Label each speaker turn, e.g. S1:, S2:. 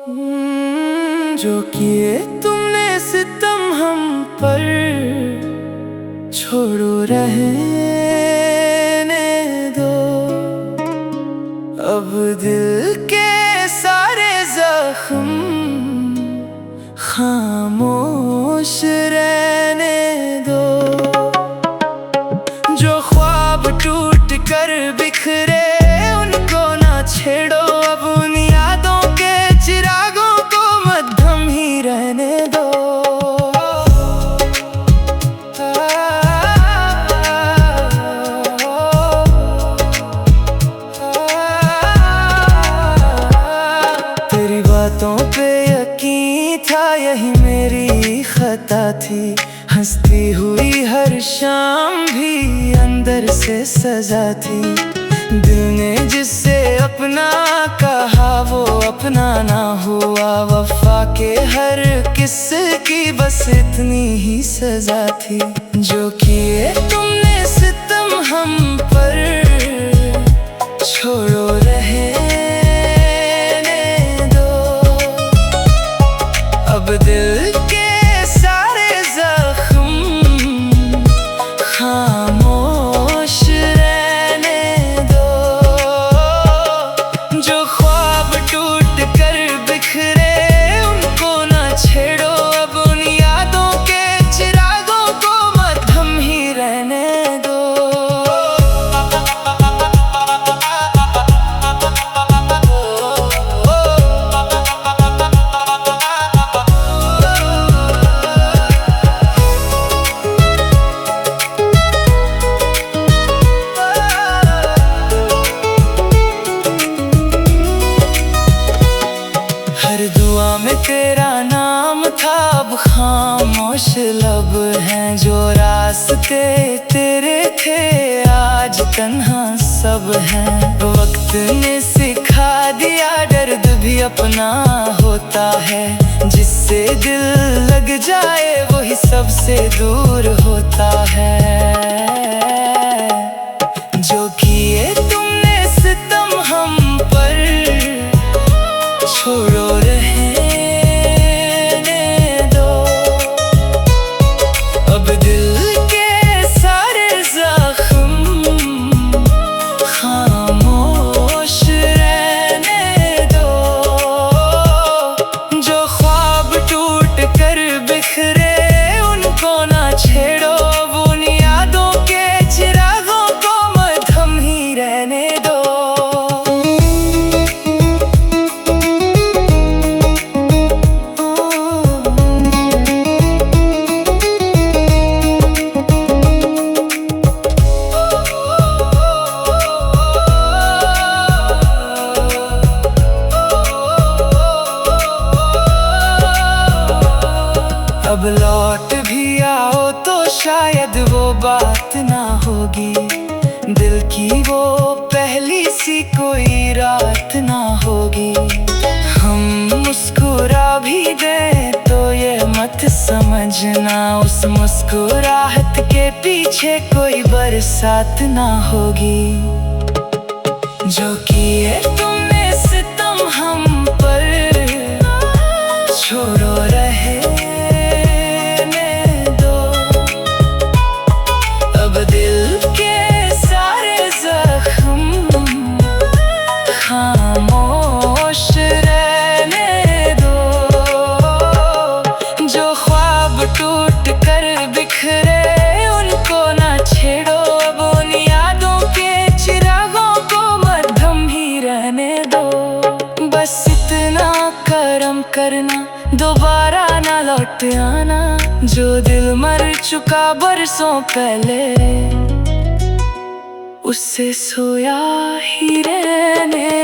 S1: जो किए तुमने सितम हम पर, छोड़ो रहने दो। अब दिल के सारे जख्म खामोश रहने दो। जो ख्वाब टूट कर बिखरे उनको ना छेड़ो। अब उन यादों के चिरागों को मद्धम ही रहने दो। तेरी बातों पे यकीन था, यही मेरी खता थी। हंसती हुई हर शाम भी अंदर से सजा थी। दिल ने जिससे अपना कहा वो अपना ना हुआ। वफा के हर किस्से की बस इतनी ही सजा थी। जो किए तुमने सितम हम पर, छोड़ो रहने दो। अब दिल के सारे जख्म खामोश रहने दो। जो ख्वाब टूट कर बिखरे उनको ना छेड़ो। अब उन यादों के चिरागों को मद्धम ही रहने दो। हर दुआ में तेरा नाम था, अब खामोश लब हैं। जो रास्ते तेरे थे आज तन्हा सब हैं। वक्त ने सिखा दिया दर्द भी अपना होता है। जिससे दिल लग जाए वही सबसे दूर होता है। जो किए तुमने सितम हम पर, छोड़ो रहने दो। अब दिल के सारे जख्म खामोश रहने दो। जो ख्वाब टूट कर बिखरे उनको ना छेड़ो। अब उन यादों के चिरागों को मद्धम ही रहने दो। अब लौट भी आओ तो शायद वो बात ना होगी। दिल की वो पहली सी कोई रात ना होगी। हम मुस्कुरा भी दें तो ये मत समझना, उस मुस्कुराहट के पीछे कोई बरसात ना होगी। जो किए तुमने सितम हम पर, छोड़ो रहने दो। अब दिल के सारे जख्म खामोश रहने दो। जो ख्वाब टूट कर बिखरे उनको ना छेड़ो। अब उन यादों के चिरागों को मद्धम ही रहने दो। बस इतना करम करना, दोबारा ना लौट आना। जो दिल मर चुका बरसों पहले उससे सोया ही रहने